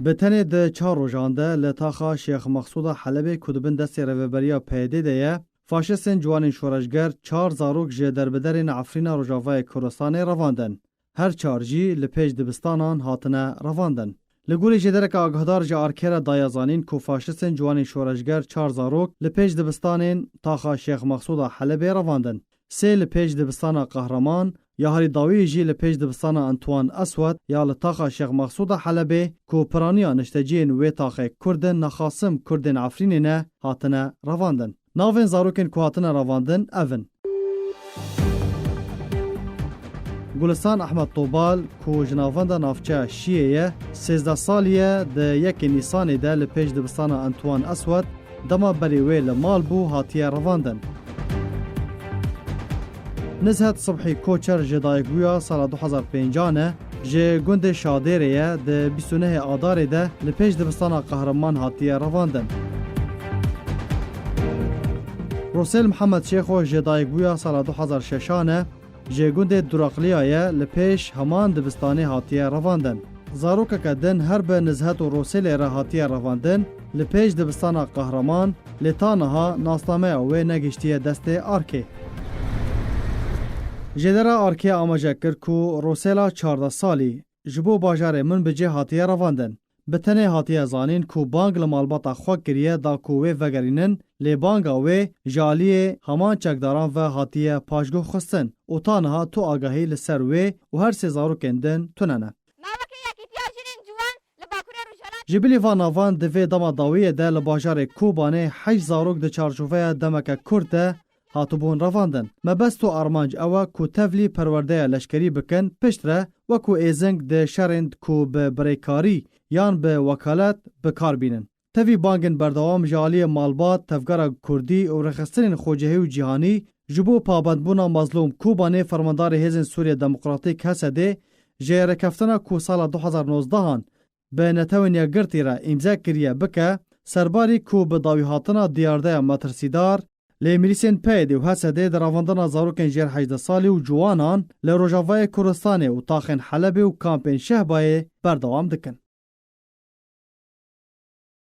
بتنه ده 4 روزان ده لتاخا شیخ مقصود حلب کدبن دست روبریا پیده ده فاشیستن جوانین شورشگر 4 زاروک جه دربدرین عفرین روجاوای کردستان رواندن. هر 4 جی لپیج دبستانان هاتنه رواندن. لگولی جدرک آگهدار جه آرکر دایازانین که فاشیستن جوانین شورشگر 4 زاروک لپیج دبستانین تاخا شیخ مقصود حلب رواندن. 3 لپیج دبستان قهرمان یا هری داوی جی لپیج دبستان انتوان اسود یا لتاخا شیخ مقصود حلبه کو پرانیا نشتجین و تاخه کردن نخاسم کردن عفرین نه هاتنه رواندن. ناوین زاروکن کو هاتنه رواندن اون. گلستان احمد طوبال کو جناوند نافچه شیعه 13 سالیه ده یک نیسان ده لپیج دبستان انتوان اسود دما بریوی لمال بو هاتیه رواندن. نزهت صبحی کوچر جدایگویا سال 2005 نه جه گند شادریه ده 29 آدار ده لپیج دبستان قهرمان هاتیه رواندن. روسیل محمد شیخو جدایگویا سال 2006 نه جه گند دراقلیایه لپیج همان دبستانی هاتیه رواندن. زاروکه کدن هر به نزهت و روسیل را هاتیه رواندن لپیج دبستان قهرمان لطانها ناسنامه اوه نگشتیه دست آرکه. جدرا آرکه آماجه کرد کو روسیلا 14 سالی جبو باجار من بجه هاتیه رواندن. بتنه هاتیه زانین کو بانگ لمالباتا خواه کریه دا کووه وگرینن لی بانگا وی جالیه همان چکداران و هاتیه پاشگو خستن و تانها تو آگاهی لسر وی و هر سزارو کندن توننه. جبلی واناوان دوی دما داویه ده لباجار کوبانه 8 زاروک ده چارچوفه دمک کرده هاتبون رواندن. مبستو آرمانج اوه کو تفلی پرورده لشکری بکن پشتره و کو ایزنگ ده شرند کو به بریکاری یان به وکالت بکار بینن. تفی بانگن بردوام جالی مالبات تفگار کردی و رخصترین خوجهی و جهانی جبو پابندبونا مظلوم کوبانه فرماندار هیزن سوریه دموکراتیک هسده جه رکفتنا کو سال 2019 به نتوانیا گرتی را امضا کریه بکه سرباری کو به داوی هاتنا دیارده مترسیدار لیمیلیسین پیده و هسده در آواندن زاروکن جیر 18 سالی و جوانان لروجاوای کردستان و تاخن حلب و کامپین شهبای بردوام دکن.